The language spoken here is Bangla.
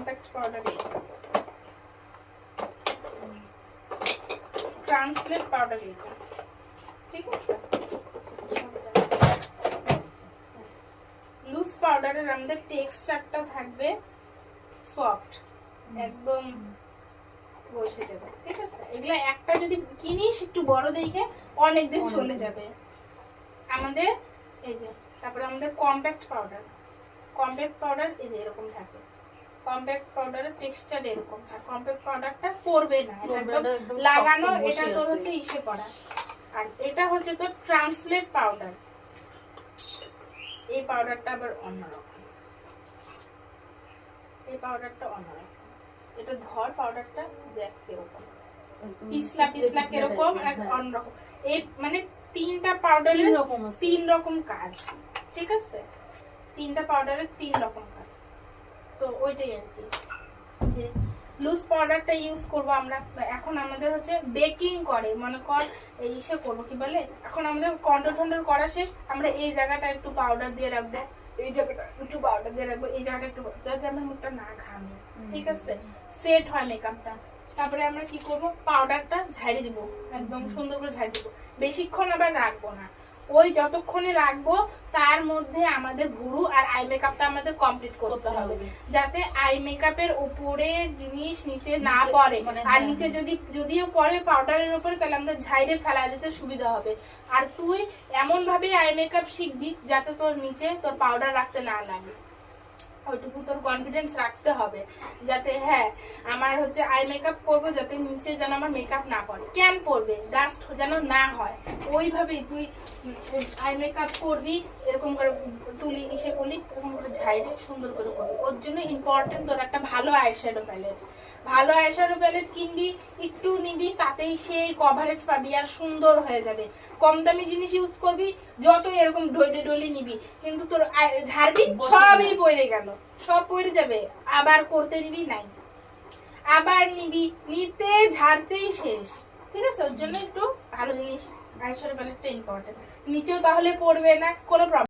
কম্প্যাক্ট পাউডার, ট্রান্সলেট পাউডার এটা, ঠিক আছে। লুজ পাউডারের আমাদের টেক্সচারটা থাকবে সফট, একদম বসে যাবে, ঠিক আছে। এগুলা একটা যদি কিনিস একটু বড় দেখে অনেকদিন চলে যাবে আমাদের। এই যে তারপরে আমাদের কম্প্যাক্ট পাউডার, কম্প্যাক্ট পাউডার এই যে এরকম থাকে, কম্প্যাক্ট পাউডারের টেক্সচার এরকম, আর কম্প্যাক্ট পাউডারটা পড়বে না, একদম লাগানো, এটা তোর হচ্ছে ইসে করা। আর এটা হচ্ছে তোর ট্রান্সলেট পাউডার, এই পাউডারটা আবার অন্যরকম, এই পাউডারটা অন্যরকম। এটা ধর পাউডারটা দেখ কিরকম পিছলা পিছলা কিরকম, এক অন্যরকম। এই মানে তিনটা পাউডারের তিন রকম কাজ, ঠিক আছে। তিনটা পাউডারের তিন রকম কাজ, তো ওইটাই আর কি। যে লুজ পাউডারটা ইউজ করব আমরা এখন, আমাদের হচ্ছে বেকিং করে, মনে কর ইসে করবো কি বলে, এখন আমাদের কন্ট্রোল টন্ট্রোল করা শেষ, আমরা এই জায়গাটা একটু পাউডার দিয়ে রাখবো, এই জায়গাটা একটু পাউডার দিয়ে রাখবো, এই জায়গাটা একটু, যাতে আমার মুখটা না ঘামে, ঠিক আছে, সেট হয় মেকআপটা। তারপরে আমরা কি করব, পাউডারটা ঝাড়ি দিব, একদম সুন্দর করে ঝাড়ি দিব, বেশিক্ষণ আবার রাখবো না। ওই যতক্ষণে রাখবো তার মধ্যে আমাদের ভুরু আর আই মেকআপটা আমাদের কমপ্লিট করতে হবে, যাতে আই মেকআপের উপরে জিনিস নিচে না পড়ে, আর নিচে যদিও পড়ে পাউডারের উপরে, তাহলে আমাদের ঝাইরে ফেলা দিতে সুবিধা হবে। আর তুই এমন ভাবে আই মেকআপ শিখবি যাতে তোর নিচে তোর পাউডার রাখতে না লাগে, ওইটুকু তোর কনফিডেন্স রাখতে হবে, যাতে হ্যাঁ আমার হচ্ছে আই মেকআপ করবো, যাতে নিচে যেন আমার মেকআপ না পড়ে, কেন পড়বে, ডাস্ট যেন না হয়, ওইভাবেই তুই আই মেকআপ করবি, এরকম করে তুলি ইসে করলি, এরকম করে ঝাইরে সুন্দর করে করবি। ওর জন্য ইম্পর্টেন্ট তোর একটা ভালো আইশ্যাডো প্যালেট, ভালো আইশ্যাডো প্যালেট কিনবি, একটু নিবি, তাতেই সেই কভারেজ পাবি আর সুন্দর হয়ে যাবে। কম দামি জিনিস ইউজ করবি, যত এরকম ঢইলে ঢইলে নিবি, কিন্তু তোর ঝাড়বি সবই পড়ে গেল, সব পড়ে যাবে, আবার করতে নিবি নাই, আবার নিবি, নিতে ঝাড়তেই শেষ, ঠিক আছে। ওর জন্য একটু ভালো জিনিস আইশ্যাডো প্যালেটটা ইম্পর্টেন্ট, নিচেও তাহলে পড়বে না, কোনো প্রবলেম